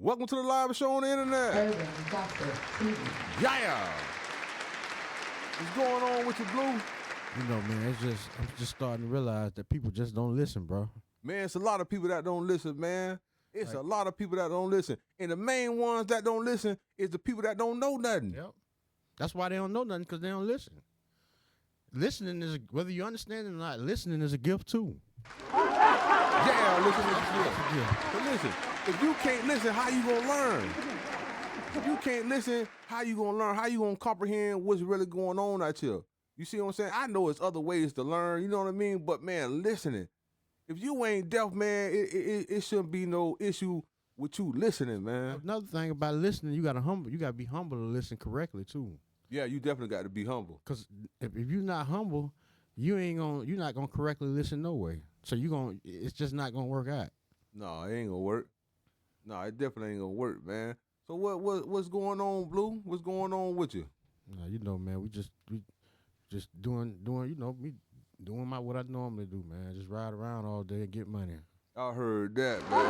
Welcome to the live show on the internet. Yeah. What's going on with you, Blue? You know, man, I'm just starting to realize that people just don't listen, bro. Man, it's a lot of people that don't listen, man. It's a lot of people that don't listen. And the main ones that don't listen is the people that don't know nothing. Yep. That's why they don't know nothing, because they don't listen. Listening is, whether you understand it or not, listening is a gift too. Yeah, listening is a gift. But listen, if you can't listen, how you gonna learn? If you can't listen, how you gonna learn? How you gonna comprehend what's really going on out here? You see what I'm saying? I know it's other ways to learn, you know what I mean? But man, listening. If you ain't deaf, man, it shouldn't be no issue with you listening, man. Another thing about listening, you gotta be humble to listen correctly too. Yeah, you definitely got to be humble. Cause if you're not humble, you're not gonna correctly listen no way. So it's just not gonna work out. No, it ain't gonna work. No, it definitely ain't gonna work, man. So what's going on, Blue? What's going on with you? Nah, you know, man, we just doing, you know, me doing what I normally do, man. Just ride around all day and get money. I heard that, man.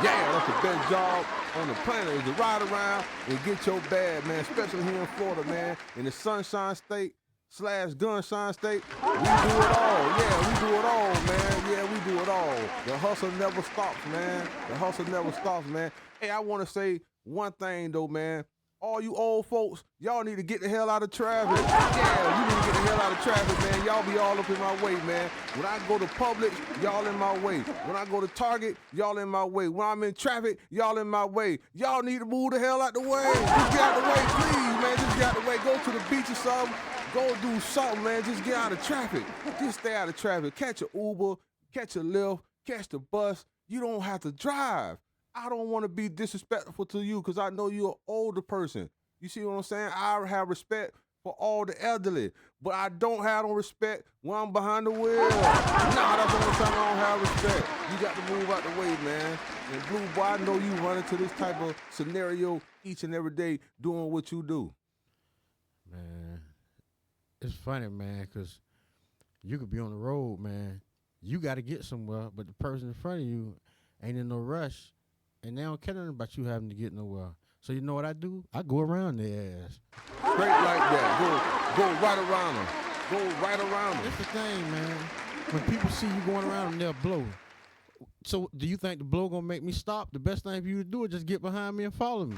Yeah, that's the best job on the planet is to ride around and get your bag, man, especially here in Florida, man. In the Sunshine State / Gunshine State, we do it all. Yeah, we do it all, man. Yeah, we do it all. The hustle never stops, man. The hustle never stops, man. Hey, I want to say one thing, though, man. All you old folks, y'all need to get the hell out of traffic. Yeah, you need to get the hell out of traffic, man. Y'all be all up in my way, man. When I go to Publix, y'all in my way. When I go to Target, y'all in my way. When I'm in traffic, y'all in my way. Y'all need to move the hell out the way. Just get out the way, please, man. Just get out the way. Go to the beach or something. Go do something, man. Just get out of traffic. Just stay out of traffic. Catch an Uber, catch a Lyft, catch the bus. You don't have to drive. I don't want to be disrespectful to you because I know you're an older person. You see what I'm saying? I have respect for all the elderly, but I don't have no respect when I'm behind the wheel. Nah, that's the only time I don't have respect. You got to move out the way, man. And Blue, boy, I know you run into this type of scenario each and every day doing what you do. Man, it's funny, man, because you could be on the road, man. You got to get somewhere, but the person in front of you ain't in no rush. And they don't care nothing about you having to get nowhere. So you know what I do? I go around their ass. Straight like that. Go right around them. Go right around them. That's the thing, man. When people see you going around them, they'll blow. So do you think the blow gonna make me stop? The best thing for you to do is just get behind me and follow me.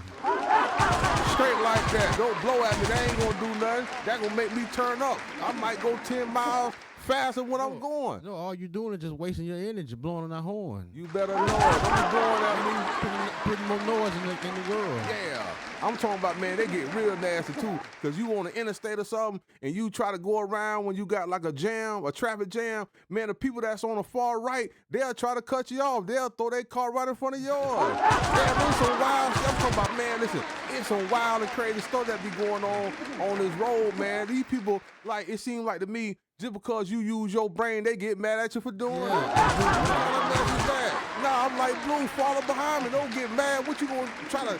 Straight like that. Don't blow at me. That ain't gonna do nothing. That gonna make me turn up. I might go 10 miles faster when I'm going. No, all you doing is just wasting your energy blowing on that horn. You better know it. Don't be blowing at me. Putting more noise in the world. Yeah. I'm talking about, man, they get real nasty too. Because you on the interstate or something and you try to go around when you got like a traffic jam, man, the people that's on the far right, they'll try to cut you off. They'll throw their car right in front of yours. Yeah, there's some wild stuff. I'm talking about, man, listen, it's some wild and crazy stuff that be going on this road, man. These people, like, it seems like to me, just because you use your brain, they get mad at you for doing it. Nah, I'm like, Blue, follow behind me. Don't get mad. What you gonna try to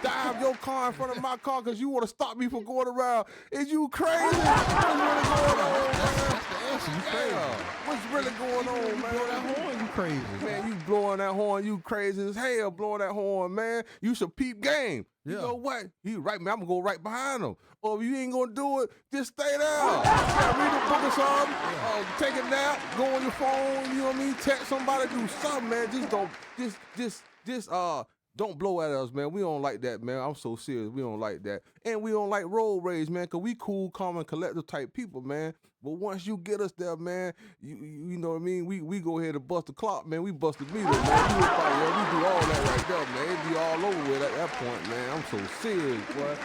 dive your car in front of my car because you want to stop me from going around? Is you crazy? What's really going on, man? That's the answer. You crazy. What's really going on, man? You blowing that horn, you crazy. Man, you blowing that horn, you crazy as hell blowing that horn, man. You should peep game. You know what? He right, man. I'm gonna go right behind him. Or if you ain't gonna do it, just stay there. Yeah, read a book or something. Take a nap. Go on your phone. You know what I mean? Text somebody. Do something, man. Just don't blow at us, man. We don't like that, man. I'm so serious. We don't like that. And we don't like road rage, man, because we cool, calm, and collective type people, man. But once you get us there, man, you know what I mean? We go ahead and bust the clock, man. We bust the meter, man. We do all that right there, man. It be all over with at that point, man. I'm so serious, boy.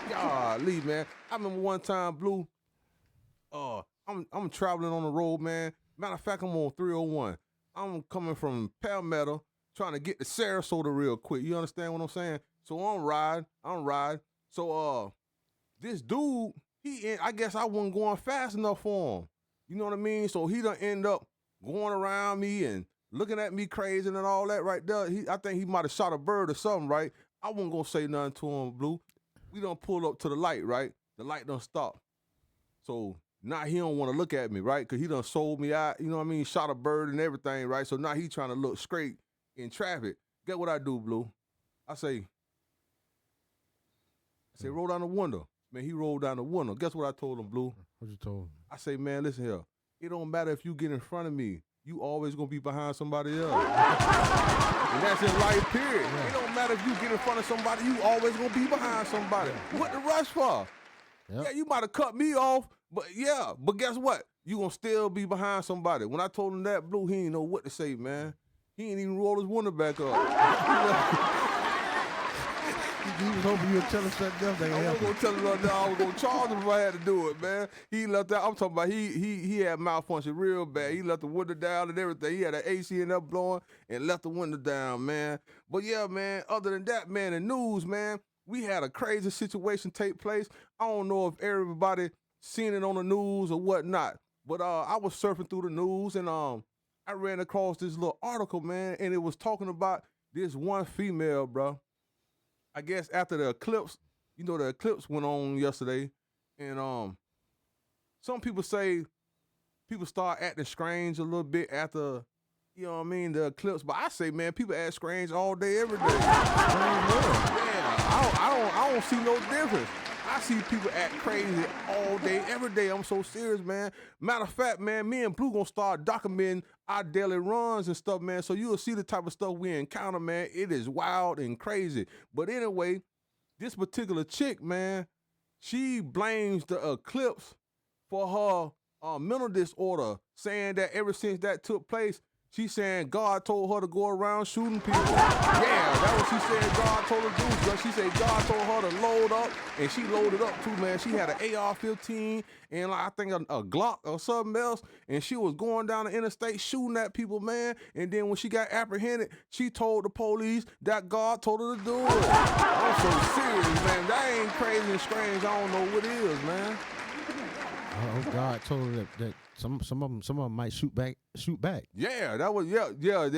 Golly, man. I remember one time, Blue, I'm traveling on the road, man. Matter of fact, I'm on 301. I'm coming from Palmetto, trying to get to Sarasota real quick. You understand what I'm saying? So I'm riding. So this dude, I guess I wasn't going fast enough for him. You know what I mean? So he done end up going around me and looking at me crazy and all that right there. I think he might have shot a bird or something, right? I wasn't gonna say nothing to him, Blue. We done pull up to the light, right? The light done stop. So now he don't want to look at me, right? Because he done sold me out, you know what I mean? Shot a bird and everything, right? So now he trying to look straight in traffic. Get what I do, Blue? I say, roll down the window. Man, he rolled down the window. Guess what I told him, Blue? What you told him? I say, man, listen here. It don't matter if you get in front of me. You always gonna be behind somebody else. And that's in life, period. Yeah. It don't matter if you get in front of somebody, you always gonna be behind somebody. Yeah. What the rush for? Yep. Yeah, you might have cut me off, but guess what? You gonna still be behind somebody. When I told him that, Blue, he didn't know what to say, man. He ain't even roll his window back up. He was hoping you would tell him something else. I was gonna tell him nothing. I was gonna charge him if I had to do it, man. He left that. I'm talking about he had malfunction real bad. He left the window down and everything. He had an AC in there blowing and left the window down, man. But yeah, man. Other than that, man, the news, man, we had a crazy situation take place. I don't know if everybody seen it on the news or whatnot, but I was surfing through the news and I ran across this little article, man, and it was talking about this one female, bro. I guess after the eclipse, the eclipse went on yesterday, and some people say people start acting strange a little bit after, the eclipse. But I say, man, people act strange all day, every day. I don't see no difference. I see people act crazy all day, every day. I'm so serious, man. Matter of fact, man, me and Blue gonna start documenting our daily runs and stuff, man. So you'll see the type of stuff we encounter, man. It is wild and crazy. But anyway, this particular chick, man, she blames the eclipse for her mental disorder, saying that ever since that took place, she's saying God told her to go around shooting people. Yeah, that's what she said God told her to do. But she said God told her to load up, and she loaded up too, man. She had an AR-15 and I think a Glock or something else, and she was going down the interstate shooting at people, man. And then when she got apprehended, she told the police that God told her to do it. I'm so serious, man. That ain't crazy and strange. I don't know what is, man. Oh, God told her that some of them might shoot back. Yeah, that was yeah. I want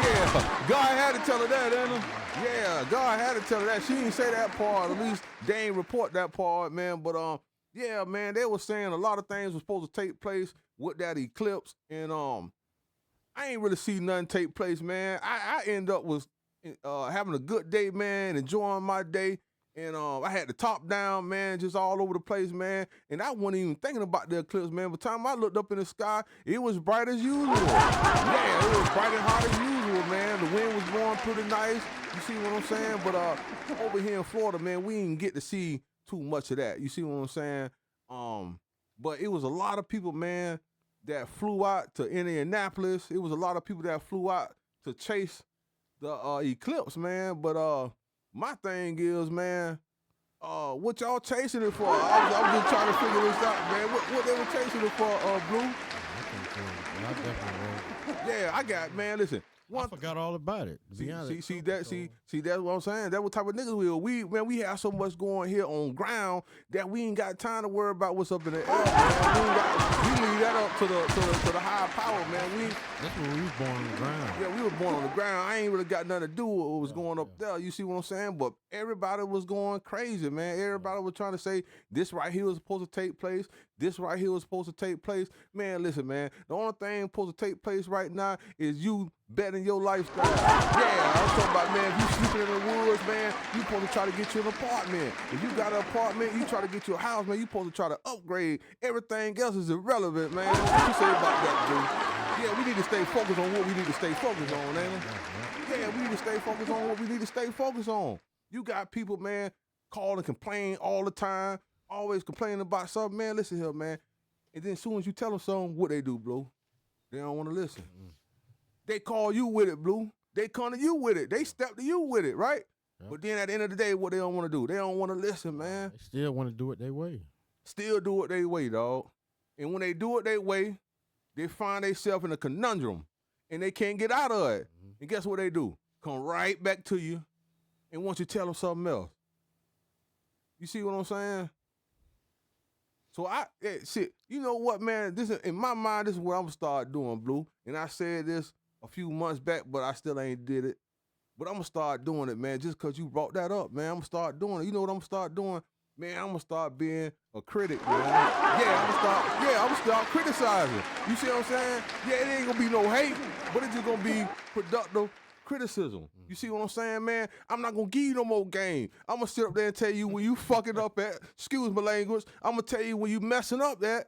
yeah. God had to tell her that, ain't it? Yeah, God had to tell her that. She didn't say that part. At least they ain't report that part, man. But yeah, man, they were saying a lot of things were supposed to take place with that eclipse, and I ain't really see nothing take place, man. I end up was having a good day, man, enjoying my day. And I had the top down, man, just all over the place, man. And I wasn't even thinking about the eclipse, man. By the time I looked up in the sky, it was bright as usual. Yeah, it was bright and hot as usual, man. The wind was blowing pretty nice. You see what I'm saying? But over here in Florida, man, we didn't get to see too much of that. You see what I'm saying? But it was a lot of people, man, that flew out to Indianapolis. It was a lot of people that flew out to chase the eclipse, man. But my thing is, man, what y'all chasing it for? I'm just trying to figure this out, man. What they were chasing it for, Blue? Yeah, I got, man, listen. I forgot all about it. See that's what I'm saying. That's what type of niggas we are. We have so much going here on ground that we ain't got time to worry about what's up in the air, man. We leave that up to the higher power, man. That's when we was born on the ground. Yeah, we were born on the ground. I ain't really got nothing to do with what was going up there. You see what I'm saying? But everybody was going crazy, man. Everybody was trying to say this right here was supposed to take place. This right here was supposed to take place. Man, listen, man. The only thing supposed to take place right now is you betting your lifestyle. Yeah, I'm talking about, man, if you sleeping in the woods, man, you supposed to try to get you an apartment. If you got an apartment, you try to get you a house, man, you supposed to try to upgrade. Everything else is irrelevant, man. What you say about that, dude? Yeah, we need to stay focused on what we need to stay focused on, man. Yeah, we need to stay focused on what we need to stay focused on. You got people, man, call and complain all the time, always complaining about something, man. Listen here, man. And then as soon as you tell them something, what they do, Blue? They don't want to listen. They call you with it, Blue. They come to you with it. They step to you with it, right? Yep. But then at the end of the day, what they don't want to do? They don't want to listen, man. They still want to do it their way. Still do it their way, dog. And when they do it their way, they find themselves in a conundrum, and they can't get out of it. Mm-hmm. And guess what they do? Come right back to you, and want you to tell them something else. You see what I'm saying? So shit, you know what, man? This is, in my mind, this is what I'm gonna start doing, Blue. And I said this a few months back, but I still ain't did it. But I'm gonna start doing it, man, just cause you brought that up, man. I'm gonna start doing it. You know what I'm gonna start doing? Man, I'm gonna start being a critic, man. I'm gonna start criticizing. You see what I'm saying? Yeah, it ain't gonna be no hate, but it's just gonna be productive criticism. You see what I'm saying, man? I'm not gonna give you no more game. I'm gonna sit up there and tell you when you fucking up at, excuse my language, I'm gonna tell you when you messing up at.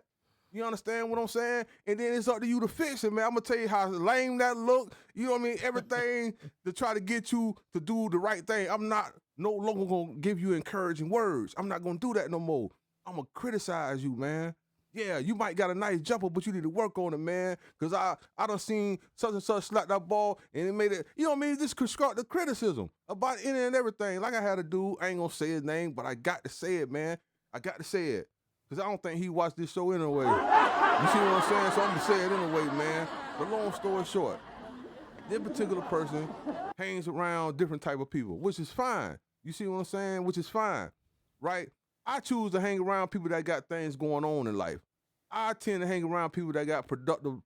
You understand what I'm saying? And then it's up to you to fix it, man. I'm gonna tell you how lame that look. You know what I mean? Everything to try to get you to do the right thing. I'm not no longer gonna give you encouraging words. I'm not gonna do that no more. I'm gonna criticize you, man. Yeah, you might got a nice jumper, but you need to work on it, man. Cause I done seen such and such slap that ball and it made it, you know what I mean? Just constructive criticism about any and everything. Like I had a dude, I ain't gonna say his name, but I got to say it, man. I got to say it. Cause I don't think he watched this show anyway. You see what I'm saying? So I'm gonna say it anyway, man. But long story short, this particular person hangs around different type of people, which is fine. You see what I'm saying? Which is fine, right? I choose to hang around people that got things going on in life. I tend to hang around people that got productive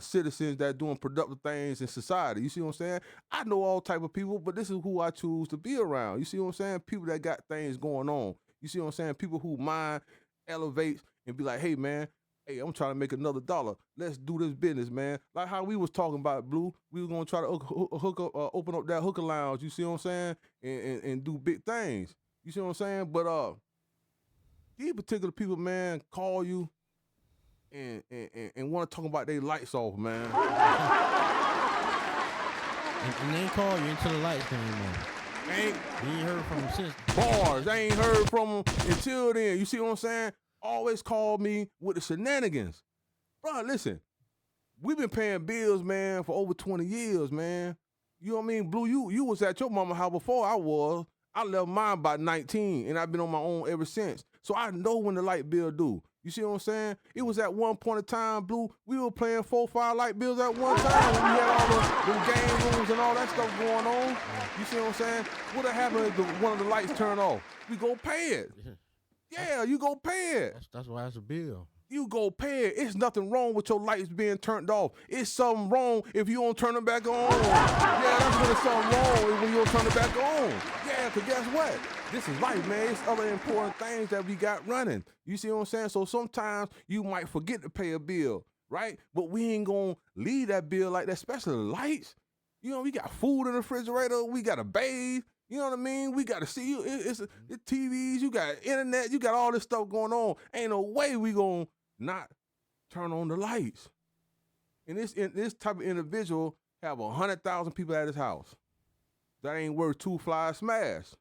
citizens that doing productive things in society. You see what I'm saying? I know all type of people, but this is who I choose to be around. You see what I'm saying? People that got things going on. You see what I'm saying? People who mind elevates and be like, hey, man, hey, I'm trying to make another dollar. Let's do this business, man. Like how we was talking about, Blue. We was going to try to open up that hooker lounge, you see what I'm saying? And do big things. You see what I'm saying? But these particular people, man, call you and want to talk about their lights off, man. And they ain't call you until the lights came on. You ain't heard from them since. Bars. I ain't heard from them until then. You see what I'm saying? Always call me with the shenanigans. Bro, listen. We've been paying bills, man, for over 20 years, man. You know what I mean? Blue, you was at your mama house before I was. I left mine by 19, and I've been on my own ever since. So I know when the light bill due. You see what I'm saying? It was at one point in time, Blue, we were playing 4 or 5 light bills at one time when we had all the game rooms and all that stuff going on. You see what I'm saying? What happened if one of the lights turned off? We go pay it. Yeah, you go pay it. That's why it's a bill. You go pay it. It's nothing wrong with your lights being turned off. It's something wrong if you don't turn them back on. Yeah, that's when it's something wrong when you don't turn it back on. Yeah, because guess what? This is life, man. It's other important things that we got running. You see what I'm saying? So sometimes you might forget to pay a bill, right? But we ain't going to leave that bill like that, especially the lights. You know, we got food in the refrigerator. We got to bathe. You know what I mean? We got to see you. It's TVs. You got internet. You got all this stuff going on. Ain't no way we going to not turn on the lights. And this type of individual have 100,000 people at his house. That ain't worth 2 flies smashed.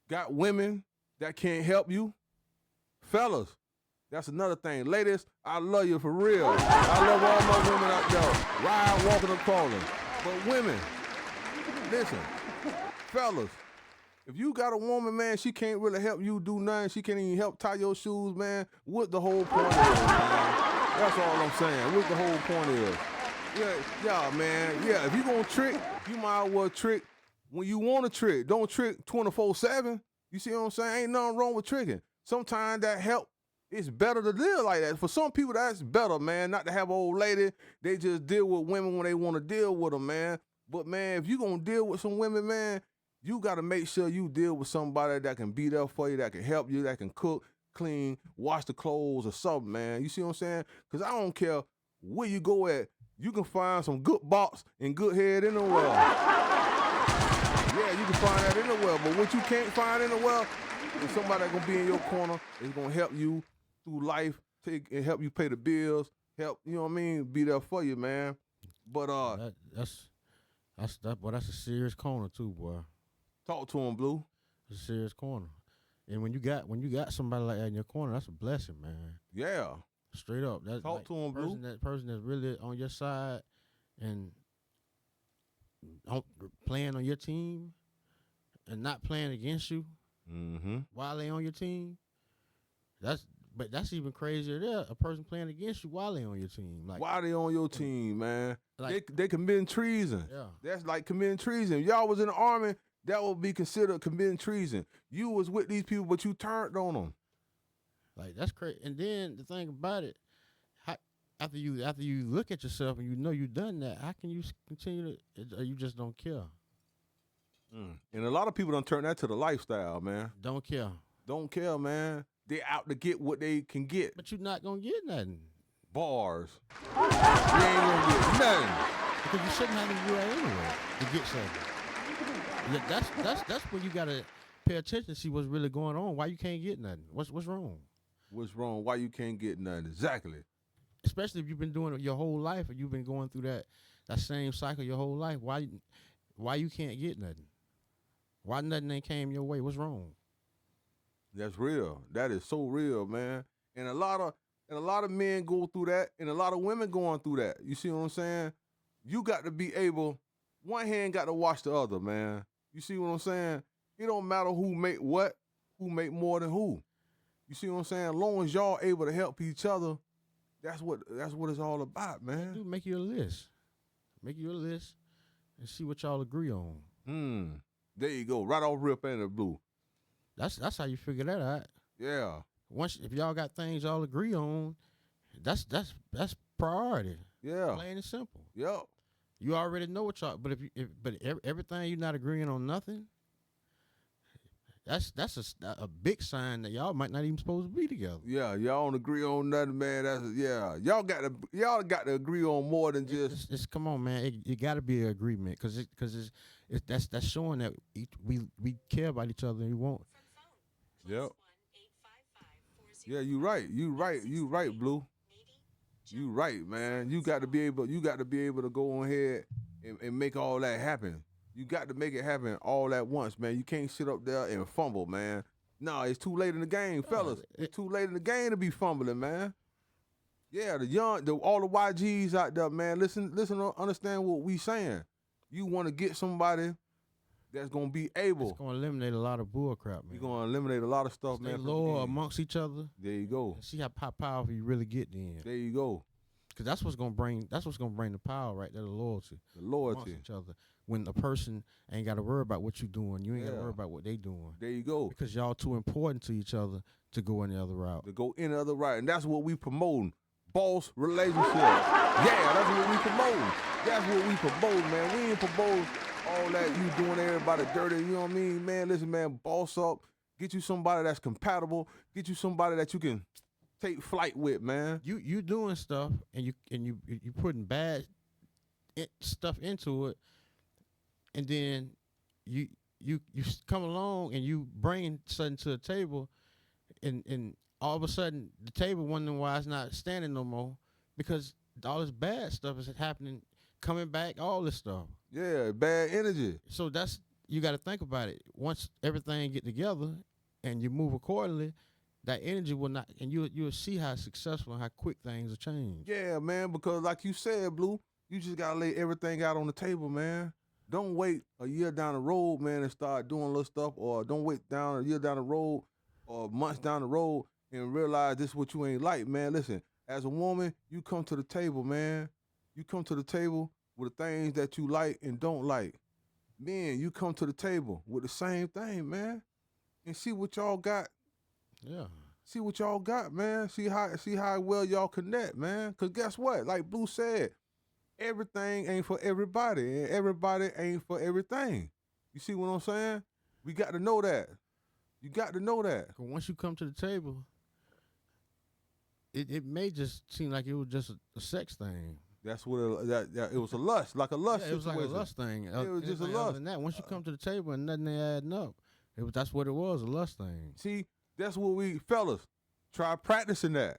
Got women that can't help you. Fellas, that's another thing. Ladies, I love you for real. I love all my women out there. Ride, walking, and calling. But women, listen, fellas, if you got a woman, man, she can't really help you do nothing. She can't even help tie your shoes, man. What the whole point is, man? That's all I'm saying. What the whole point is. Yeah, man. Yeah, if you gonna trick, you might as well trick when you want to trick. Don't trick 24/7. You see what I'm saying? Ain't nothing wrong with tricking. Sometimes that help. It's better to live like that. For some people, that's better, man. Not to have an old lady. They just deal with women when they want to deal with them, man. But, man, if you going to deal with some women, man, you got to make sure you deal with somebody that can be there for you, that can help you, that can cook, clean, wash the clothes or something, man. You see what I'm saying? Because I don't care where you go at. You can find some good box and good head anywhere. Yeah, you can find that anywhere. But what you can't find anywhere is somebody that's going to be in your corner, is going to help you through life, and help you pay the bills, help, you know what I mean, be there for you, man. But that's a serious corner too, boy. Talk to him, Blue. It's a serious corner. And when you got somebody like that in your corner, that's a blessing, man. Yeah. Straight up. That's Talk to him, Blue. That person that's really on your side and playing on your team and not playing against you while they on your team. That's even crazier there. A person playing against you while they on your team. Like, why they on your team, man? Like, they committing treason. Yeah. That's like committing treason. If y'all was in the army, that would be considered committing treason. You was with these people, but you turned on them. Like, that's crazy. And then the thing about it, after you look at yourself and you know you done that, how can you continue to? Or you just don't care? And a lot of people don't turn that to the lifestyle, man. Don't care. Don't care, man. They out to get what they can get. But you're not gonna get nothing. Bars. You ain't gonna get nothing. Because you shouldn't have to do that anyway to get something. That's when you gotta pay attention to see what's really going on. Why you can't get nothing? What's wrong? What's wrong? Why you can't get nothing? Exactly. Especially if you've been doing it your whole life, or you've been going through that same cycle your whole life. Why you can't get nothing? Why nothing ain't came your way? What's wrong? That's real. That is so real, man. And a lot of men go through that, and a lot of women going through that. You see what I'm saying? You got to be able. One hand got to watch the other, man. You see what I'm saying? It don't matter who make what, who make more than who. You see what I'm saying? As long as y'all able to help each other, that's what it's all about, man. Dude, make you a list. Make you a list and see what y'all agree on. There you go. Right off rip and the blue. That's how you figure that out. Yeah. If y'all got things y'all agree on, that's priority. Yeah. Plain and simple. Yep. You already know what y'all. But everything you're not agreeing on nothing, that's a big sign that y'all might not even supposed to be together. Yeah, y'all don't agree on nothing, man. Y'all got to agree on more than just. It's come on, man. It got to be an agreement because that's showing that we care about each other and we want. Yep. Yeah, you right, Blue. You right, man. You got to be able to go on ahead and make all that happen. You got to make it happen all at once, man. You can't sit up there and fumble, man. No, it's too late in the game, fellas. It's too late in the game to be fumbling, man. Yeah, all the YGs out there, man. Listen, understand what we saying. You want to get somebody that's gonna be able. It's gonna eliminate a lot of bull crap, man. You're gonna eliminate a lot of stuff, Stay man. loyal amongst each other. There you go. See how powerful you really get then. There you go. Because that's what's gonna bring the power right there, the loyalty. The loyalty amongst each other. When a person ain't got to worry about what you doing, you ain't got to worry about what they doing. There you go. Because y'all too important to each other to go any other route. To go any other route, and that's what we promoting. Boss relationship. Yeah, that's what we promoting. That's what we promoting, man. We ain't promoting all that you doing everybody dirty. You know what I mean, man? Listen, man, boss up. Get you somebody that's compatible. Get you somebody that you can take flight with, man. You doing stuff and you putting bad stuff into it, and then you come along and you bring something to the table, and all of a sudden the table wondering why it's not standing no more because all this bad stuff is happening, coming back, all this stuff. Yeah, bad energy. So you got to think about it. Once everything get together and you move accordingly, that energy will not, and you'll see how successful and how quick things will change. Yeah, man, because like you said, Blue, you just got to lay everything out on the table, man. Don't wait a year down the road, man, and start doing little stuff, or don't wait a year down the road or months down the road and realize this is what you ain't like, man. Listen, as a woman, you come to the table, man. You come to the table with the things that you like and don't like. Men, you come to the table with the same thing, man, and see what y'all got. Yeah. See what y'all got, man. See how well y'all connect, man. Because guess what? Like Blue said, everything ain't for everybody, and everybody ain't for everything. You see what I'm saying? We got to know that. You got to know that. Once you come to the table, it may just seem like it was just a sex thing. That's what it was a lust, like a lust situation. It was like a lust thing. It was just a lust. Other than that, once you come to the table and nothing ain't adding up, that's what it was, a lust thing. See, that's what we fellas try practicing that.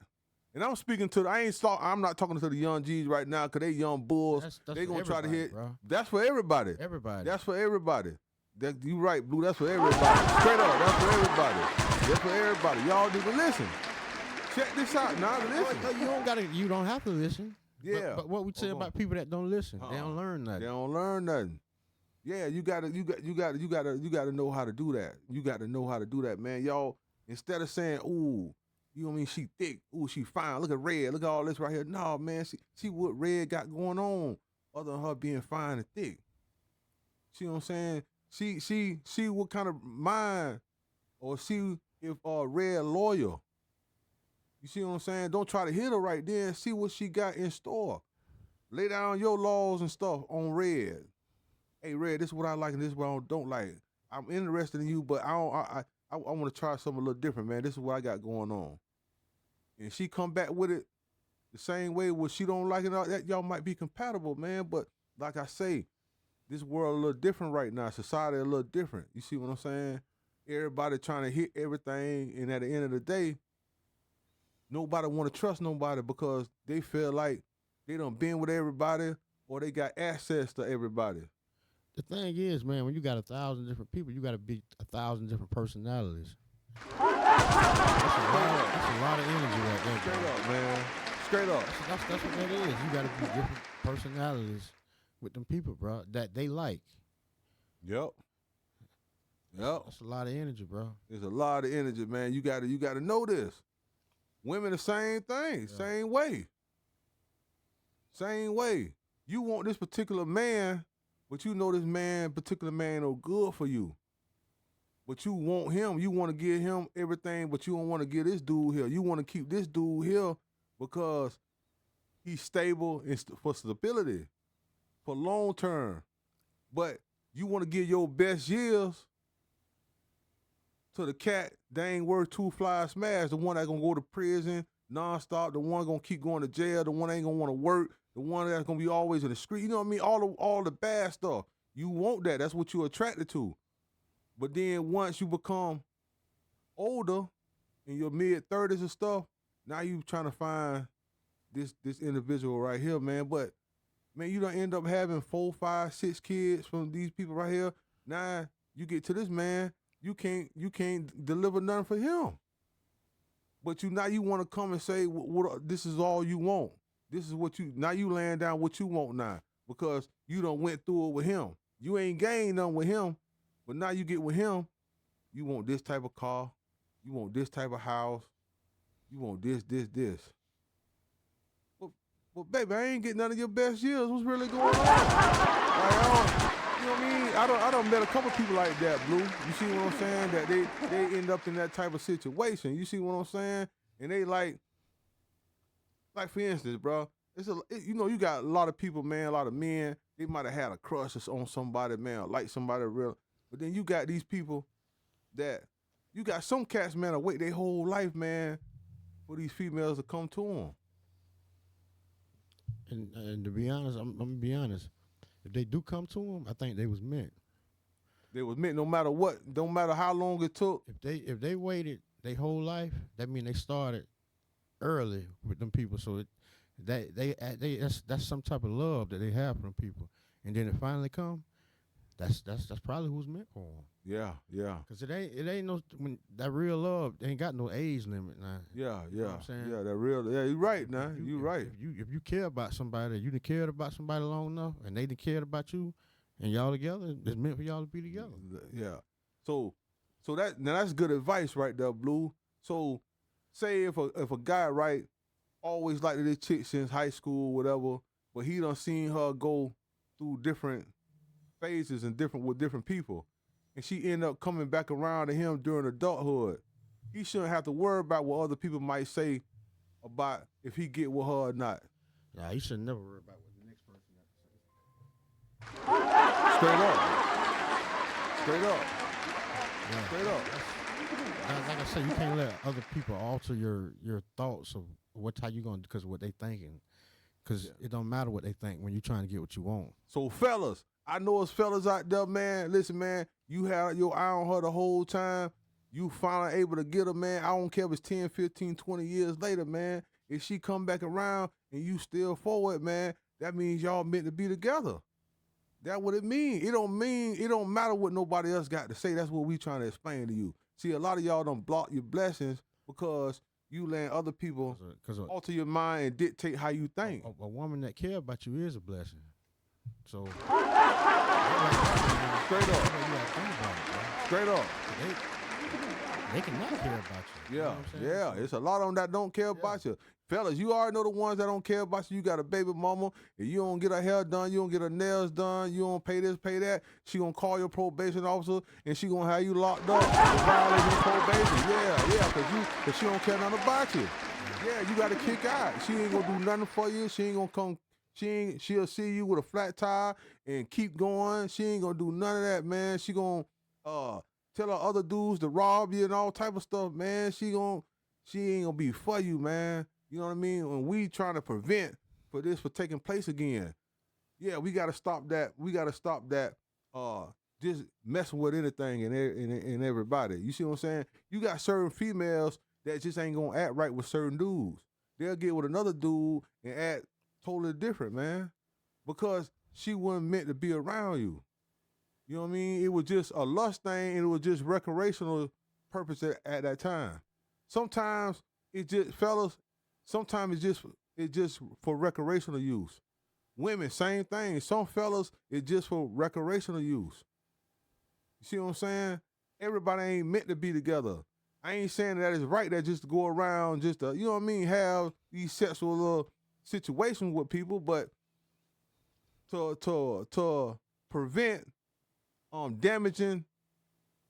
And I'm speaking to I'm not talking to the young G's right now because they young bulls. They gonna try to hit. Bro. That's for everybody. Everybody. That's for everybody. You right, Blue. That's for everybody. Straight up. That's for everybody. That's for everybody. Y'all need to listen. Check this out. Now listen. You don't have to listen. Yeah. But what we say about people that don't listen, they don't learn nothing. They don't learn nothing. Yeah, you gotta know how to do that. You gotta know how to do that, man. Y'all, instead of saying, ooh, you know what I mean, she thick, ooh, she fine, look at Red, look at all this right here. No, man, see what Red got going on other than her being fine and thick. See what I'm saying? See what kind of mind, or see if Red loyal. You see what I'm saying? Don't try to hit her right there. See what she got in store. Lay down your laws and stuff on Red. Hey, Red, this is what I like and this is what I don't like. I'm interested in you, but I want to try something a little different, man. This is what I got going on. And she come back with it the same way, what she don't like it, all that y'all might be compatible, man. But like I say, this world a little different right now. Society a little different. You see what I'm saying? Everybody trying to hit everything, and at the end of the day, nobody want to trust nobody because they feel like they done been with everybody or they got access to everybody. The thing is, man, when you got 1,000 different people, you got to be 1,000 different personalities. That's a lot of energy right there. Straight up, man. Straight up. That's what that is. You got to be different personalities with them people, bro, that they like. Yep. That's a lot of energy, bro. There's a lot of energy, man. You gotta know this. Women the same thing, same way. Same way. You want this particular man, but you know this particular man no good for you. But you want him. You want to give him everything, but you don't want to give this dude here. You want to keep this dude here because he's stable and for stability, for long term. But you want to give your best years to the cat that ain't worth two fly smash, the one that's going to go to prison nonstop, the one going to keep going to jail, the one that ain't going to want to work, the one that's going to be always in the street. You know what I mean? All the bad stuff. You want that. That's what you're attracted to. But then once you become older, in your mid-30s and stuff, now you trying to find this individual right here, man. But, man, you don't end up having 4, 5, 6 kids from these people right here. Now you get to this man, you can't deliver nothing for him. But you want to come and say, this is all you want. This is what now you laying down what you want now because you done went through it with him. You ain't gained nothing with him. But now you get with him, you want this type of car, you want this type of house, you want this. But baby, I ain't getting none of your best years. What's really going on? Like, you know what I mean? I done met a couple people like that, Blue. You see what I'm saying? That they end up in that type of situation. You see what I'm saying? And they like for instance, bro, you got a lot of people, man, a lot of men, they might have had a crush on somebody, man, or like somebody real. But then you got these people that, you got some cats, man, that wait their whole life, man, for these females to come to them. And to be honest, I'm going to be honest. If they do come to them, I think they was meant. They was meant no matter what, no matter how long it took. If they waited their whole life, that means they started early with them people. So that's some type of love that they have for them people. And then it finally come. That's probably who's meant for them. Yeah. Cause it ain't no when that real love they ain't got no age limit now. Yeah. You know what I'm saying? Yeah, that real. Yeah, you right now. You right. If you care about somebody, you done cared about somebody long enough, and they done cared about you, and y'all together, it's meant for y'all to be together. Yeah. So that's good advice right there, Blue. So say if a guy right always liked this chick since high school, whatever, but he done seen her go through different phases and with different people, and she end up coming back around to him during adulthood. He shouldn't have to worry about what other people might say about if he get with her or not. Nah, he should never worry about what the next person has to say. Straight up. Like I said, you can't let other people alter your thoughts of how you gonna because of what they thinking. Because it don't matter what they think when you're trying to get what you want. So fellas, I know it's fellas out there, man. Listen, man, you had your eye on her the whole time. You finally able to get her, man. I don't care if it's 10, 15, 20 years later, man. If she come back around and you still forward, man, that means y'all meant to be together. That's what it means. It don't matter what nobody else got to say. That's what we trying to explain to you. See, a lot of y'all don't block your blessings because you let other people alter your mind and dictate how you think. A woman that care about you is a blessing. So straight up. They cannot care about you. Yeah, you know what I'm saying? It's a lot of them that don't care about you. Fellas, you already know the ones that don't care about you. You got a baby mama, and you don't get her hair done, you don't get her nails done, you don't pay this, pay that. She gonna call your probation officer, and she gonna have you locked up for violating probation. Yeah, cause she don't care nothing about you. Yeah, you got to kick out. She ain't gonna do nothing for you. She ain't gonna come. She'll see you with a flat tire and keep going. She ain't gonna do none of that, man. She gonna tell her other dudes to rob you and all type of stuff, man. She ain't gonna be for you, man. You know what I mean? And we trying to prevent for this from taking place again. Yeah, we gotta stop that. We gotta stop that. Just messing with anything and everybody. You see what I'm saying? You got certain females that just ain't gonna act right with certain dudes. They'll get with another dude and act totally different, man, because she wasn't meant to be around you. You know what I mean? It was just a lust thing, and it was just recreational purpose at that time. Sometimes it just, fellas, sometimes it's just for recreational use. Women, same thing. Some fellas, it's just for recreational use. You see what I'm saying? Everybody ain't meant to be together. I ain't saying that it's right that just to go around just to, you know what I mean, have these sexual little situations with people, but to prevent damaging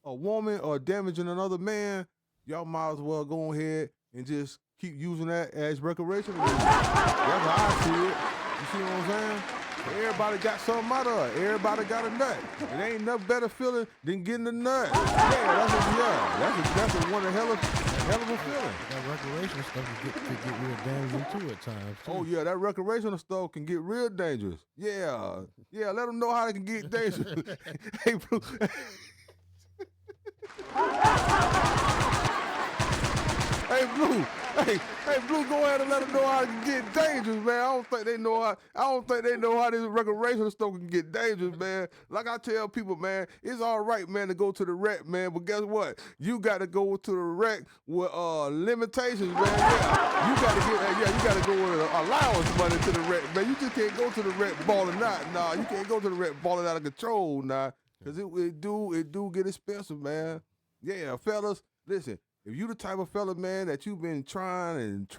a woman or damaging another man, y'all might as well go ahead and just keep using that as recreational use. That's how I see it. You see what I'm saying? Everybody got something out of it. Everybody got a nut. It ain't no better feeling than getting a nut. That's a one hell of a feeling. That recreational stuff can get real dangerous too at times. Too. Oh yeah, that recreational stuff can get real dangerous. Yeah, let them know how they can get dangerous. Hey, Blue. Hey, Blue. Hey, Blue, go ahead and let them know how it can get dangerous, man. I don't think they know how this recreational stuff can get dangerous, man. Like I tell people, man, it's all right, man, to go to the rec, man. But guess what? You got to go to the rec with limitations, man. Yeah, you got to go with allowance money to the rec, man. You just can't go to the rec balling out. Nah, you can't go to the rec balling out of control, nah. Cause it do get expensive, man. Yeah, fellas, listen. If you the type of fella, man, that you've been trying and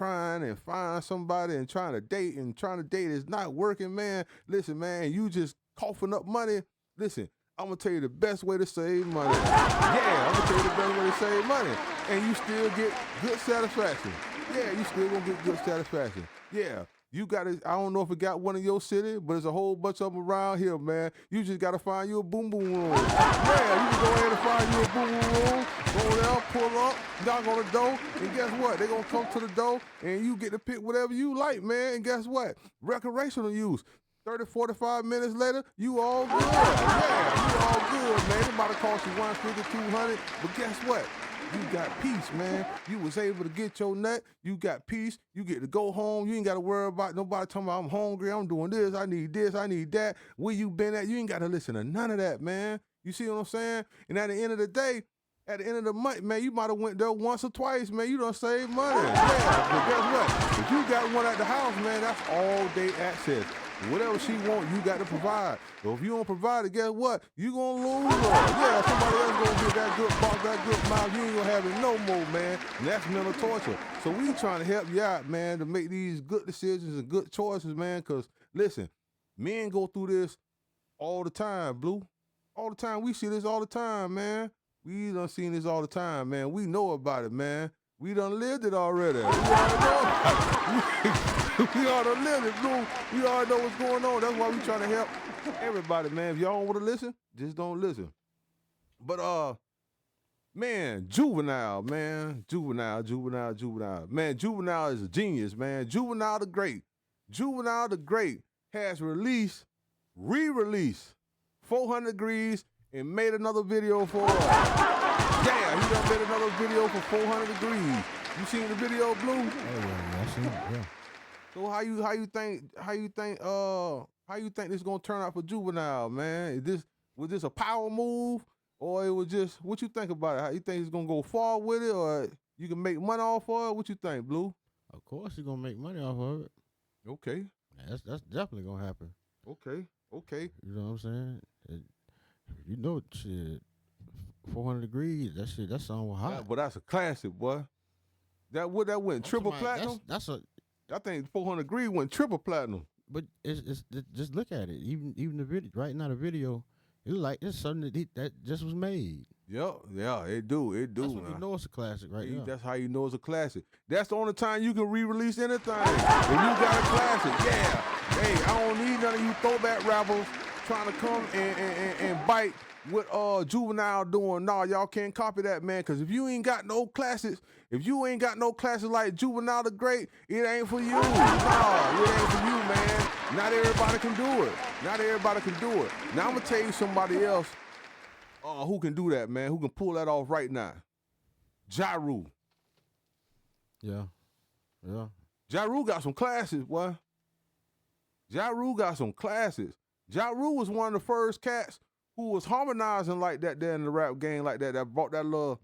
find somebody and trying to date is not working, man, listen, man, you just coughing up money, listen, I'm going to tell you the best way to save money. Yeah, I'm going to tell you the best way to save money. And you still get good satisfaction. Yeah, you still going to get good satisfaction. Yeah. You got to, I don't know if it got one in your city, but there's a whole bunch of them around here, man. You just got to find you a boom boom room. Yeah, you can go ahead and find you a boom boom room, go there, pull up, knock on the door, and guess what? They're going to come to the door, and you get to pick whatever you like, man. And guess what? Recreational use. 30, 45 minutes later, you all good. Yeah, you all good, man. It might have cost you $150, $200, but guess what? You got peace, man. You was able to get your nut. You got peace. You get to go home. You ain't got to worry about nobody talking about I'm hungry, I'm doing this, I need that. Where you been at? You ain't got to listen to none of that, man. You see what I'm saying? And at the end of the day, at the end of the month, man, you might have went there once or twice, man. You done saved money. Yeah, but guess what? If you got one at the house, man, that's all day access. Whatever she want, you got to provide. So if you don't provide it, guess what? You gonna lose her. Yeah, somebody else gonna get that good box, that good mouth. You ain't gonna have it no more, man. And that's mental torture. So we trying to help you out, man, to make these good decisions and good choices, man. Cause listen, men go through this all the time, Blue. All the time. We see this all the time, man. We done seen this all the time, man. We know about it, man. We done lived it already. We already know about it. We already lived it, Blue. We already know what's going on. That's why we trying to help everybody, man. If y'all don't want to listen, just don't listen. But, man, Juvenile, man. Juvenile. Man, Juvenile is a genius, man. Juvenile the Great. Juvenile the Great has re-released 400 Degrees and made another video for yeah, he done made another video for 400 Degrees. You seen the video, Blue? Oh yeah, I seen it. Yeah. So how you think this gonna turn out for Juvenile, man? Was this a power move, or it was just what you think about it? How you think he's gonna go far with it, or you can make money off of it? What you think, Blue? Of course, he's gonna make money off of it. Okay. That's definitely gonna happen. Okay. You know what I'm saying? You know, shit. 400 Degrees, that song was hot. Yeah, but that's a classic, boy. That went triple platinum. I think 400 Degrees went triple platinum. But it's just look at it. Even the video right now, the video, it look like it's something that just was made. Yeah, it do. That's when you know it's a classic, right? Yeah. That's how you know it's a classic. That's the only time you can re-release anything. If you got a classic, yeah. Hey, I don't need none of you throwback rappers trying to come and bite what Juvenile doing. Nah, y'all can't copy that, man. Cause if you ain't got no classics, like Juvenile the Great, it ain't for you. Nah, it ain't for you, man. Not everybody can do it. Now I'm gonna tell you somebody else who can do that, man. Who can pull that off right now? Ja Rule. Yeah. Ja Rule got some classics, boy. Ja Rule was one of the first cats who was harmonizing like that there in the rap game, like that brought that little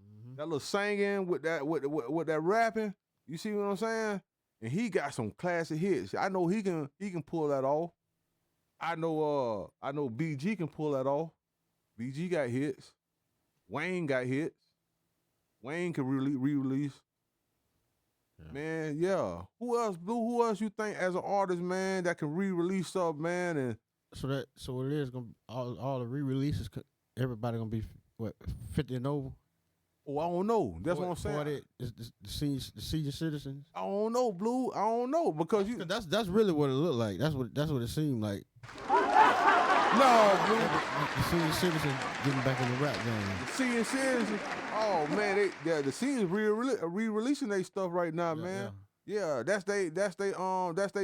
singing with that rapping. You see what I'm saying? And he got some classic hits. I know he can pull that off. I know BG can pull that off. BG got hits. Wayne got hits. Wayne can re-release. Yeah. Man, yeah. Who else, Blue? Who else you think as an artist, man, that can re-release stuff, man? And so it is gonna all the re-releases. Everybody gonna be what 50 and over. Oh, I don't know. That's what I'm saying. The senior citizens. I don't know, Blue. I don't know because that's really what it looked like. That's what it seemed like. No, Blue. The senior citizens getting back in the rap game. The senior citizens. Oh man, the seniors re-releasing their stuff right now, man. Yeah, that's they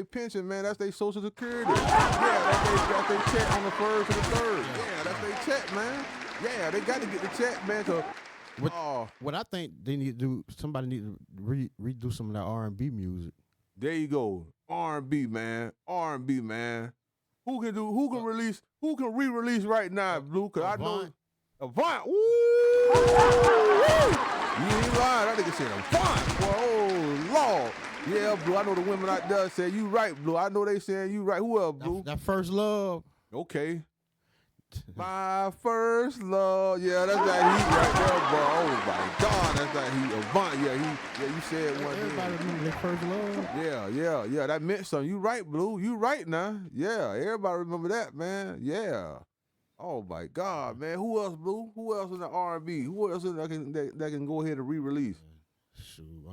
pension, man. That's their Social Security. Yeah, that's they check on the first and the third. Yeah, that's their check, man. Yeah, they got to get the check, man. What I think they need to do, somebody need to redo some of that R&B music. There you go, R&B, man. Who can re-release right now, Blue? Cause I know Avant. Woo! You ain't lying. That nigga said Avant. Oh Lord. Yeah, Blue. I know the women out there say you right, Blue. I know they saying you right. Who else, Blue? That First Love. Okay. My first love. Yeah, that's that heat right there, bro. Oh my God, that's that heat. Avant. Yeah, you said one. Everybody remember their First Love. Yeah. That meant something. You right, Blue. You right now. Yeah, everybody remember that, man. Yeah. Oh my God, man. Who else, Blue? Who else in the R&B? Who else that can go ahead and re-release? Shoot,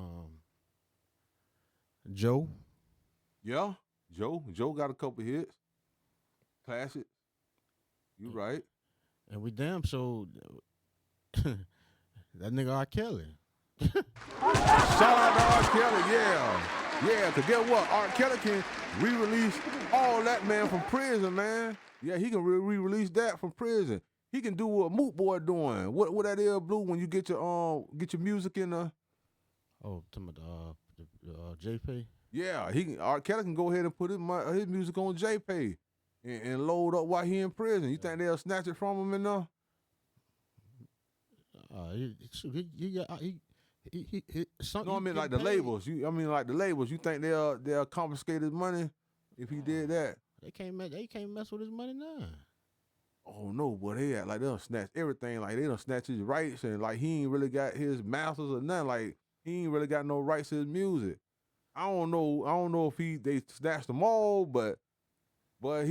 Joe. Yeah, Joe got a couple hits. Classic. You right. And we damn so that nigga R. Kelly. Shout out to R. Kelly, yeah. Yeah, because guess what? R. Kelly can re-release all that, man, from prison, man. Yeah, he can re-release that from prison. He can do what Moot Boy doing. What that is, Blue, when you get your music in the... Oh, talking about the JP? Yeah, R. Kelly can go ahead and put his music on JP. And load up while he in prison. You think they'll snatch it from him enough? I mean like the labels. You think they'll confiscate his money if he did that? They can't mess with his money now. Oh no, boy, they'll snatch everything. Like they don't snatch his rights and like he ain't really got his masters or nothing. Like he ain't really got no rights to his music. I don't know if they snatched them all, but I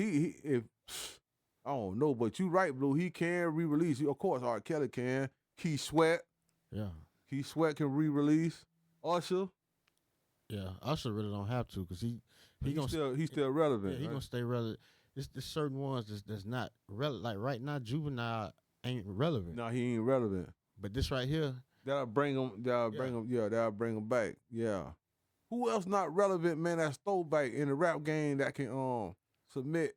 don't know, but you right, Blue. He can re-release. Of course, R. Kelly can. Keith Sweat. Yeah. Keith Sweat can re-release. Usher. Yeah, Usher really don't have to because he's still relevant. Yeah, he's gonna stay relevant. There's certain ones that's not relevant. Like right now, Juvenile ain't relevant. No, he ain't relevant. But this right here, that'll bring him. That'll bring him back. Yeah. Who else not relevant, man? That's throwback in the rap game that can submit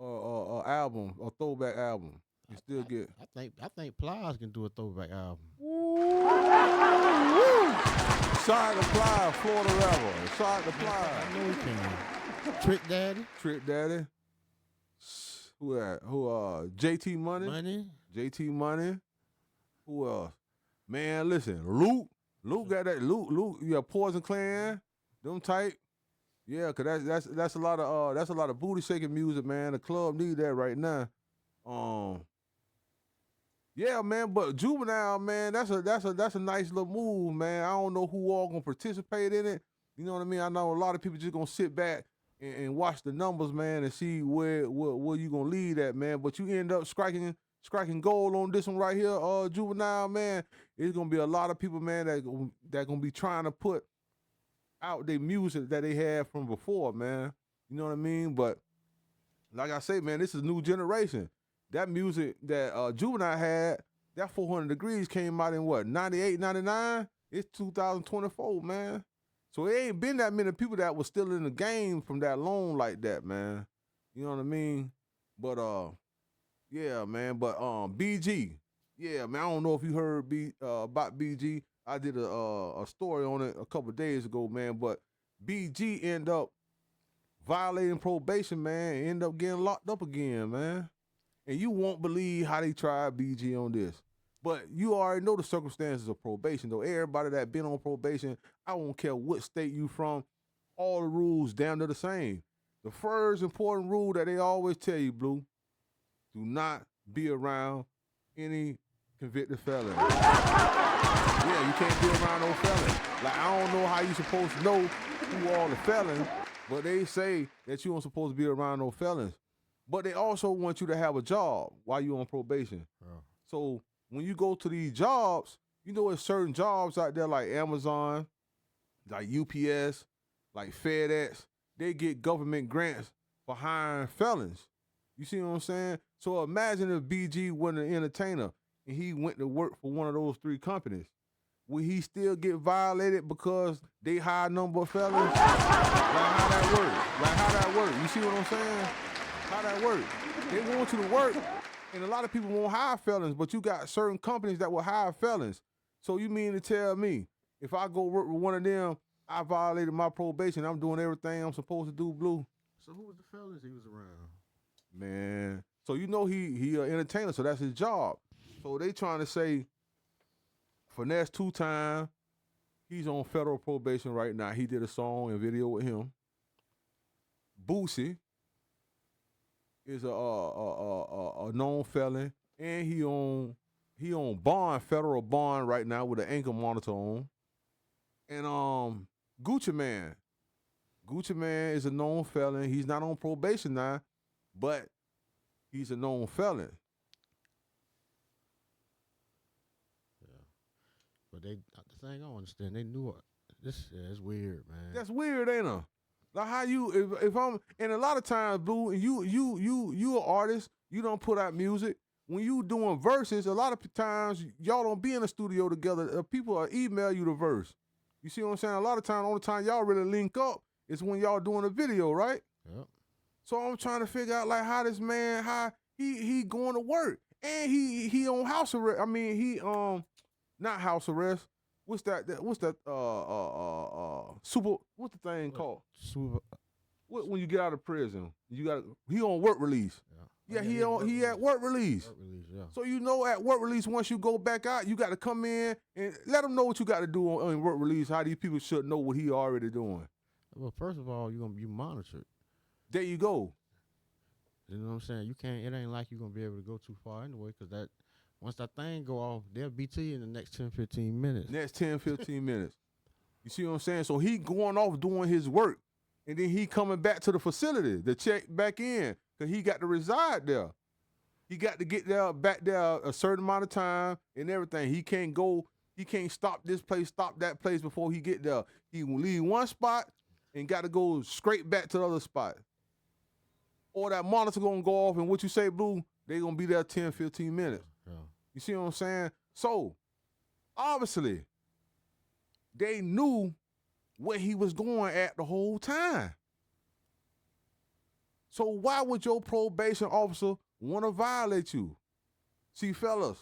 a album, a throwback album. You still get. I think Plies can do a throwback album. Side to Plies, Florida rapper. Side to Plies. I know he can. Trick Daddy. Who that? JT Money. JT Money. Who else? Man, listen, Luke got that. Luke, yeah, Poison Clan. Them type. Yeah, cause that's a lot of booty shaking music, man. The club need that right now. Yeah, man, but Juvenile, man, that's a nice little move, man. I don't know who all gonna participate in it. You know what I mean? I know a lot of people just gonna sit back and watch the numbers, man, and see where you gonna lead at, man. But you end up striking gold on this one right here, Juvenile, man. It's gonna be a lot of people, man, that gonna be trying to put out their music that they had from before, man. You know what I mean? But like I say, man, this is new generation. that music that Juvenile had, that 400 Degreesz came out in what, 98, 99? It's 2024, man. So it ain't been that many people that was still in the game from that long like that, man. You know what I mean? But yeah, man. But BG, yeah, man. I don't know if you heard about BG. I did a story on it a couple of days ago, man. But BG ended up violating probation, man, and ended up getting locked up again, man. And you won't believe how they tried BG on this. But you already know the circumstances of probation, though. Everybody that been on probation, I don't care what state you from, all the rules damn near the same. The first important rule that they always tell you, Blue, do not be around any convicted felon. Yeah, you can't be around no felon. Like, I don't know how you supposed to know who are the felons, but they say that you aren't supposed to be around no felons. But they also want you to have a job while you're on probation. Oh. So when you go to these jobs, you know there's certain jobs out there like Amazon, like UPS, like FedEx. They get government grants for hiring felons. You see what I'm saying? So imagine if BG wasn't an entertainer and he went to work for one of those 3 companies. Will he still get violated because they hire a number of felons? Like how that work? Like how that work? You see what I'm saying? How that work? They want you to work, and a lot of people won't hire felons, but you got certain companies that will hire felons. So you mean to tell me, if I go work with one of them, I violated my probation, I'm doing everything I'm supposed to do, Blue? So who was the fellas he was around? Man. So you know he an entertainer, so that's his job. So they trying to say, Finesse 2 Time, he's on federal probation right now. He did a song and video with him. Boosie is a known felon, and he on bond, federal bond right now with an ankle monitor on. And Gucci Mane is a known felon. He's not on probation now, but he's a known felon. Yeah, but the thing I don't understand, they knew it. This is weird, man. That's weird, ain't it? Like how you, if I'm, and a lot of times, Blue, and you an artist, you don't put out music. When you doing verses, a lot of times y'all don't be in the studio together. People will email you the verse. You see what I'm saying? A lot of times, the only time y'all really link up is when y'all doing a video, right? Yep. So I'm trying to figure out like how this man, how he going to work, and he on house arrest. I mean, he not house arrest. What's that super? What's the thing called? Super. When you get out of prison, he on work release. Yeah, he at work release. Work release, yeah. So you know, at work release, once you go back out, you got to come in and let them know what you got to do on work release. How these people should know what he already doing. Well, first of all, you're gonna be monitored. There you go. You know what I'm saying? You can't. It ain't like you're gonna be able to go too far anyway, because that once that thing go off, they'll be to you in the next 10, 15 minutes. Next 10, 15 minutes. You see what I'm saying? So he going off doing his work, and then he coming back to the facility to check back in, because he got to reside there. He got to get there back there a certain amount of time and everything. He can't stop this place, stop that place before he get there. He will leave one spot and got to go straight back to the other spot. Or that monitor gonna go off, and what you say, Blue, they gonna be there 10, 15 minutes. Yeah. You see what I'm saying? So, obviously, they knew where he was going at the whole time. So why would your probation officer want to violate you? See, fellas,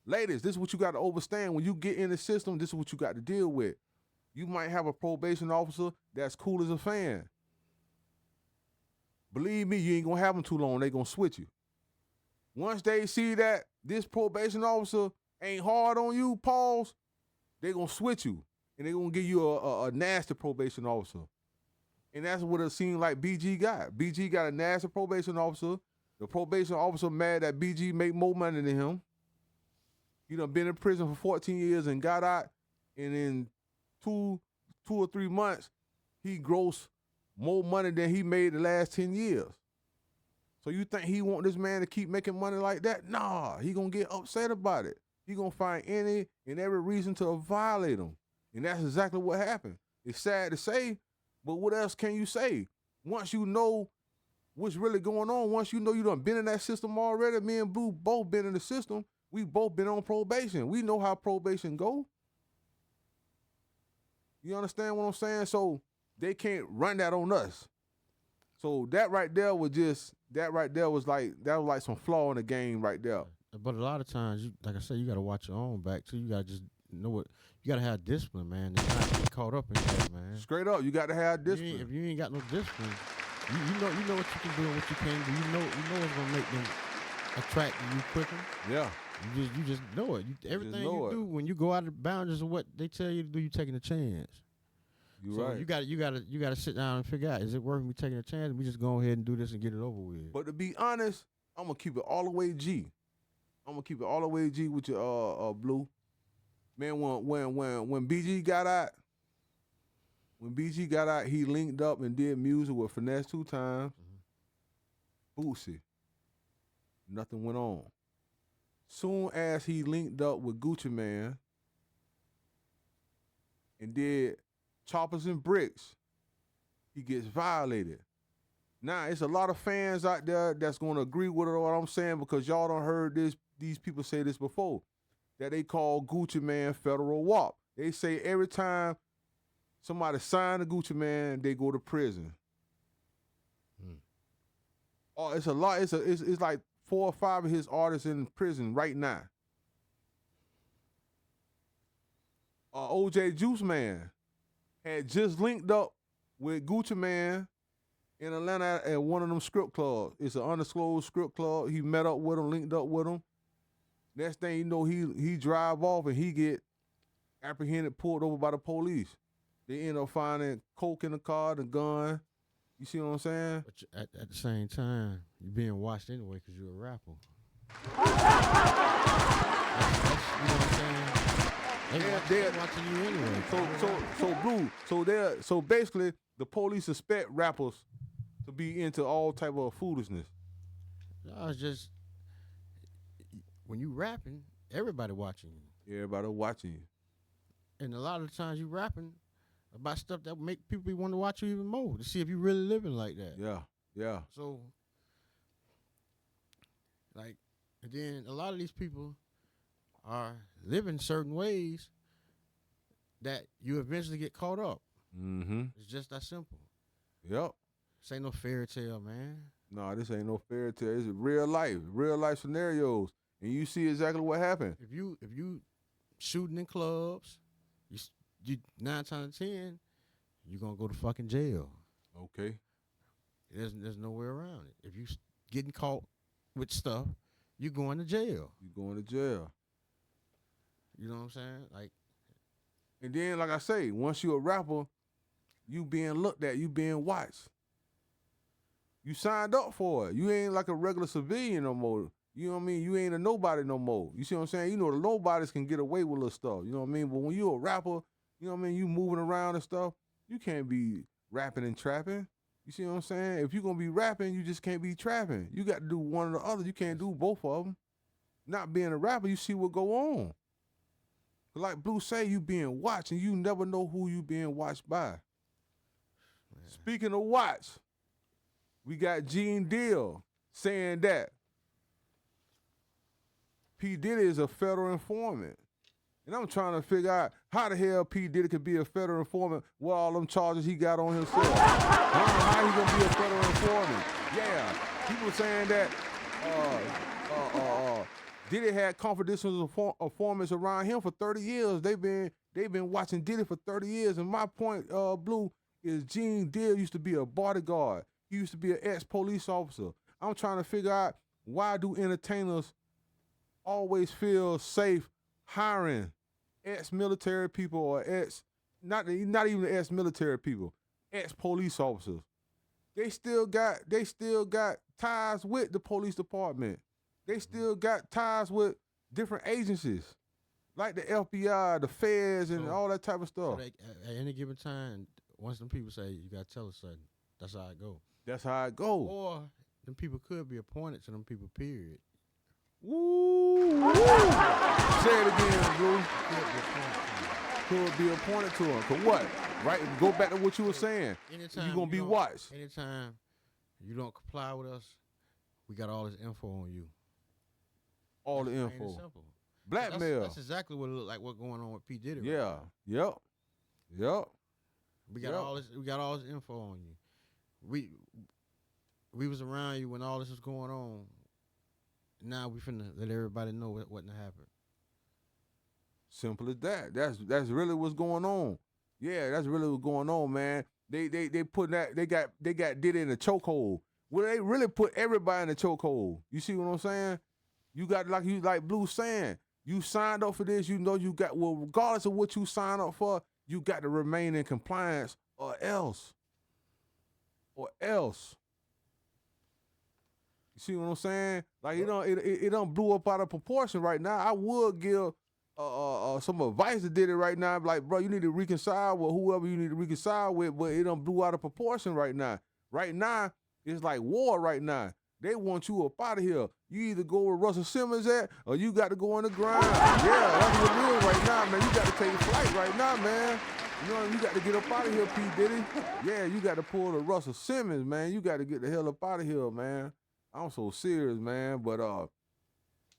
ladies, this is what you got to understand. When you get in the system, this is what you got to deal with. You might have a probation officer that's cool as a fan. Believe me, you ain't going to have them too long. They going to switch you. Once they see that this probation officer ain't hard on you, pause, they going to switch you. And they going to give you a nasty probation officer. And that's what it seemed like BG got. BG got a nasty probation officer. The probation officer mad that BG make more money than him. He done been in prison for 14 years and got out. And in two or 3 months, he grossed more money than he made the last 10 years. So you think he want this man to keep making money like that? Nah, he gonna get upset about it. He gonna find any and every reason to violate him. And that's exactly what happened. It's sad to say, but what else can you say? Once you know what's really going on. Once you know you done been in that system already, me and Blue both been in the system. We both been on probation. We know how probation go. You understand what I'm saying? So they can't run that on us. So that right there was like some flaw in the game right there. But a lot of times, like I said, you got to watch your own back too. You got to just know what you got to have discipline, man. And not get caught up in that, man. Straight up, you got to have discipline. If you ain't got no discipline, you know what you can do and what you can't do. You know it's gonna make them attract you quicker. Yeah. You just know it. Everything you do when you go out of the boundaries of what they tell you to do, you taking a chance. Right. You gotta sit down and figure out, is it worth me taking a chance? We just go ahead and do this and get it over with. But to be honest, I'm gonna keep it all the way G. I'm gonna keep it all the way G with your Blue. Man, when BG got out, he linked up and did music with Finesse 2 times. Boosie. Nothing went on. Soon as he linked up with Gucci Man and did Choppers and Bricks, he gets violated. Now, it's a lot of fans out there that's going to agree with what I'm saying because y'all done heard these people say this before, that they call Gucci Man federal WAP. They say every time somebody sign a Gucci Man, they go to prison. Oh, it's a lot. It's like 4 or 5 of his artists in prison right now. OJ Juice Man had just linked up with Gucci Man in Atlanta at one of them strip clubs. It's an undisclosed strip club. He met up with him, linked up with him. Next thing you know, he drive off and he get apprehended, pulled over by the police. They end up finding coke in the car, the gun. You see what I'm saying? But at the same time, you're being watched anyway because you're a rapper. That's, you know what I'm saying? They're watching you anyway. So basically, the police suspect rappers to be into all type of foolishness. No, it's just when you rapping, everybody watching you. Everybody watching you. And a lot of the times you rapping about stuff that make people want to watch you even more to see if you really living like that. Yeah. So, like, and then a lot of these people are living certain ways that you eventually get caught up. Mm-hmm. It's just that simple. Yep. This ain't no fairy tale, man. No, this ain't no fairy tale. It's real life scenarios, and you see exactly what happened. If you shooting in clubs, you 9 times out of 10, you're gonna go to fucking jail. Okay. There's no way around it. If you getting caught with stuff, you're going to jail. You going to jail. You know what I'm saying? Like, and then, like I say, once you a rapper, you being looked at, you being watched. You signed up for it. You ain't like a regular civilian no more. You know what I mean? You ain't a nobody no more. You see what I'm saying? You know the nobodies can get away with little stuff. You know what I mean? But when you a rapper, you know what I mean? You moving around and stuff, you can't be rapping and trapping. You see what I'm saying? If you're going to be rapping, you just can't be trapping. You got to do one or the other. You can't do both of them. Not being a rapper, you see what go on. Like Blue say, you being watched, and you never know who you being watched by. Man. Speaking of watch, we got Gene Deal saying that P. Diddy is a federal informant. And I'm trying to figure out how the hell P. Diddy could be a federal informant with all them charges he got on himself. I don't know how he gonna be a federal informant. Yeah, people saying that Diddy had confidential informants around him for 30 years. They've been watching Diddy for 30 years. And my point, Blue, is Gene Deal used to be a bodyguard. He used to be an ex-police officer. I'm trying to figure out, why do entertainers always feel safe hiring ex-military people or not even ex-military people, ex-police officers? They still got ties with the police department. They still got ties with different agencies, like the FBI, the feds, and all that type of stuff. So at any given time, once them people say, you got to tell us something, that's how it go. That's how it go. Or them people could be appointed to them people, period. Woo! Say it again, Blue. Could be appointed to him. For what? Right? Go back to what you were saying. Anytime you're going to be watched. Anytime You don't comply with us, we got all this info on you. All That's the plain and info. simple. Blackmail. That's exactly what it looked like. What's going on with P Diddy? Yeah. Right Yep. Yep. we got Yep. all this. We got all this info on you. We was around you when all this was going on. Now we finna let everybody know what happened. Simple as that. That's really what's going on. Yeah, that's really what's going on, man. They put that they got Diddy in a chokehold. Well, they really put everybody in a chokehold. You see what I'm saying? You got like Blue saying, you signed up for this. You know you got regardless of what you sign up for, you got to remain in compliance or else. Or else. You see what I'm saying? Like it don't blew up out of proportion right now. I would give some advice to Diddy right now. Like, bro, you need to reconcile with whoever you need to reconcile with, but it don't blew out of proportion right now. Right now, it's like war right now. They want you up out of here. You either go where Russell Simmons at, or you got to go on the grind. Yeah, that's what it is right now, man. You got to take flight right now, man. You know, you got to get up out of here, P. Diddy. Yeah, you got to pull the Russell Simmons, man. You got to get the hell up out of here, man. I'm so serious, man. But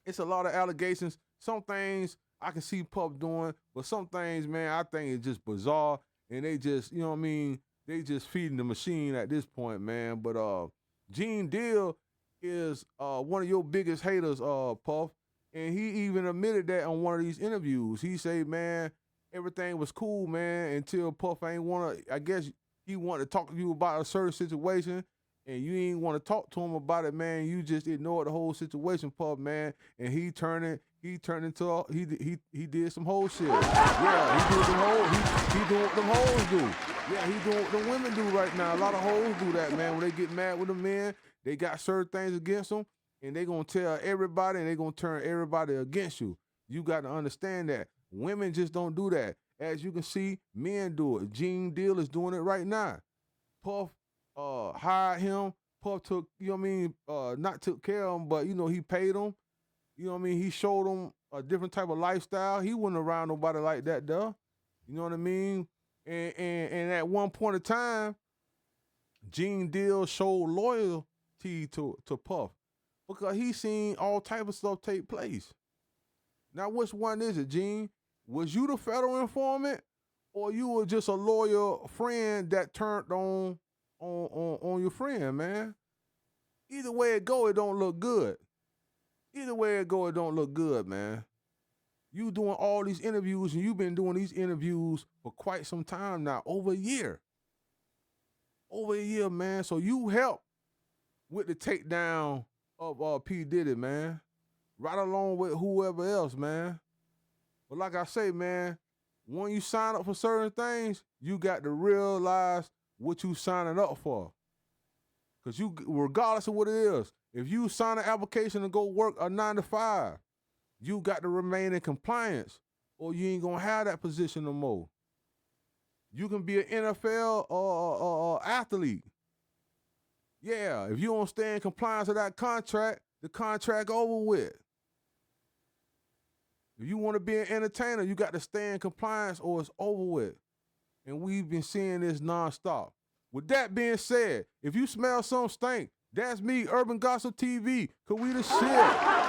it's a lot of allegations. Some things I can see Puff doing, but some things, man, I think it's just bizarre. And they just, you know what I mean? They just feeding the machine at this point, man. But Gene Deal is one of your biggest haters, Puff. And he even admitted that on one of these interviews. He said, man, everything was cool, man, until Puff ain't want to, I guess he wanted to talk to you about a certain situation, and you ain't want to talk to him about it, man. You just ignored the whole situation, Puff, man. And he turned into he did some whole shit. Yeah, he did some whole he doing what them hoes do. Yeah, he doing what the women do right now. A lot of hoes do that, man. When they get mad with the men, they got certain things against them, and they gonna tell everybody, and they gonna turn everybody against you. You got to understand that. Women just don't do that. As you can see, men do it. Gene Deal is doing it right now. Puff hired him. Puff took, you know what I mean, not took care of him, but, you know, he paid him. You know what I mean? He showed him a different type of lifestyle. He wasn't around nobody like that, though. You know what I mean? And at one point in time, Gene Deal showed loyalty to Puff because he seen all type of stuff take place. Now, which one is it, Gene? Was you the federal informant, or you were just a loyal friend that turned on your friend, man? Either way it go, it don't look good. Either way it go, it don't look good, man. You doing all these interviews, and you've been doing these interviews for quite some time now, over a year. Over a year, man. So you helped with the takedown of P. Diddy, man. Right along with whoever else, man. But like I say, man, when you sign up for certain things, you got to realize what you signing up for. Because you, regardless of what it is, if you sign an application to go work a 9 to 5, you got to remain in compliance, or you ain't gonna have that position no more. You can be an NFL or athlete. Yeah, if you don't stay in compliance with that contract, the contract over with. If you want to be an entertainer, you got to stay in compliance or it's over with. And we've been seeing this nonstop. With that being said, if you smell some stink, that's me, Urban Gossip TV, cause we the shit.